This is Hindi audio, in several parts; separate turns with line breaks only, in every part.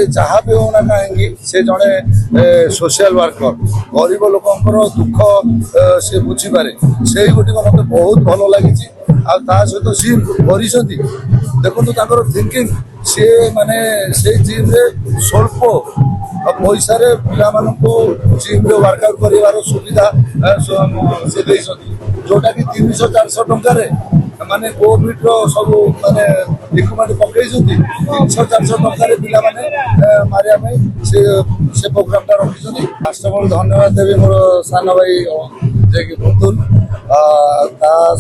जहाँ भी होना कहीं से जड़े सोशल वर्कर गरीब लोकंर दुख से बुझीपे से गोटे मत बहुत भल लगी सहित सी कर देखो थिंकिंग सी माने से जिम रे स्वल्प पैसा पिला जिम रे वर्कआउट कर सुविधा से जोटा कि 300-400 टकर माने कोविड सब माने इक्विपमेंट पकई 300-400 टकर पिला मारे से प्रोग्राम रखी फास्ट ऑफ ऑल धन्यवाद देवी मोर सान भाई जे पुतुल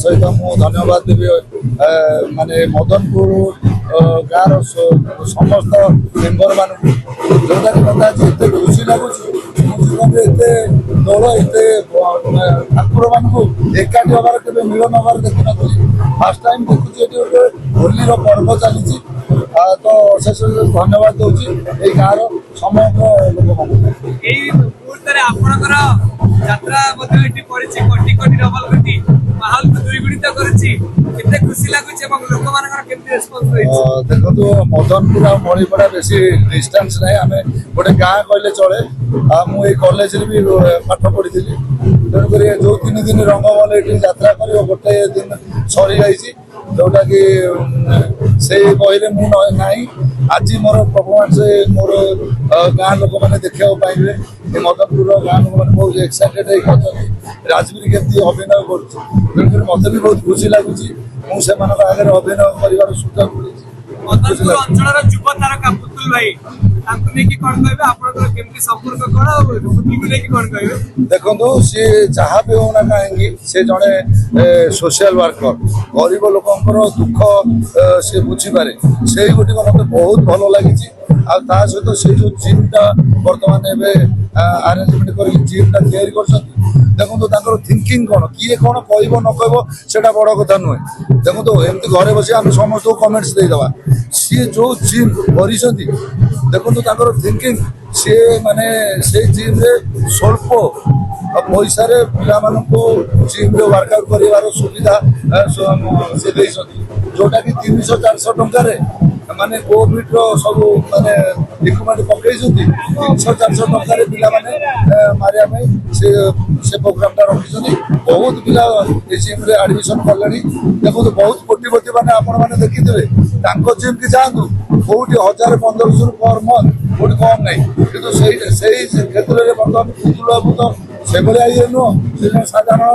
सहित मु धन्यवाद देवी माने मदनपुर गाँव समस्त मेम्बर मान जोटा कि मत आज एत खुशी लगुच जीवन एत दल एत ठाकुर मान एकाठी हबार के मिलन हबार देखी नी फास्ट टाइम देखुची गोटे होली पर्व चली तो शेष धन्यवाद दूसरी ये गाँव समग्र लोक
यात्रा कोटी कोटी डबल कोटी माहौल को द्विगुणित करुच्ची केते खुशी लागुच एवं लोक मानकर केते रिस्पांस रहिछ
देखो मदनपुर आ मणिपड़ा बेसी डिस्टेंस नहीं आम गोटे गाँ कहले चले मुझे कॉलेज भी पाठ पढ़ी तेणुक जो 3 दिन रंगमल ये यात्रा कर गोटे दिन सरी जाइए जोटा कि से बहरे मुना आज मोर परफॉर्मेंस मोर गाँ लोक मैंने देखा पाइबे मदनपुर गाँ लोक मैंने बहुत एक्साइटेड राजवीर केमती अभिनय कर मत भी बहुत खुशी लगुच मुझे आगे अभिनय कर सुযোগ मिली
मदनपुर अंचल युव तारका पुतुल भाई
देखो सी जहाँ भी होना कहीं से जड़े सोशल वर्कर गरीब लोकंर दुख से बुझीपे से गोटे मत बहुत भल लगी सहित से जो जिमटा बर्तमान आरेंजमेंट कर जिमटा या देखो थिंकिंग कौन किए कौन कह न कह बड़ कथा नुहे देखो एमती घरे बस आम समस्त कमेंट्स देदेवा सी जो जिम कर देखो थिंकिंग सी माने से जिम रे स्वल्प पैसा पिला जिम रे वर्कआउट कर सुविधा से जोटा कि 300-400 टकर माने कोविड सब माने इक्विपमेंट पकई 300-400 टकर पिला मारे से प्रोग्राम रखी बहुत पिला जिम रे एडमिशन कले देखो बहुत कोटिपति मैंने आपण मैंने देखिथे जिम की जातु कौटी 1000-1500 पर मंथ कौटी कम नहीं कि क्षेत्र में बर्तमान पुतुल बाबू तो से भाई नुह साधारण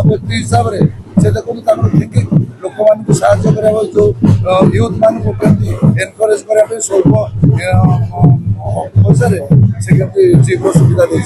व्यक्ति हिसाब से से देखो थिंकिंग लोक मान साहय करा जो यूथ मान एनकरेज करने स्वल्प पैसा से सुविधा दे।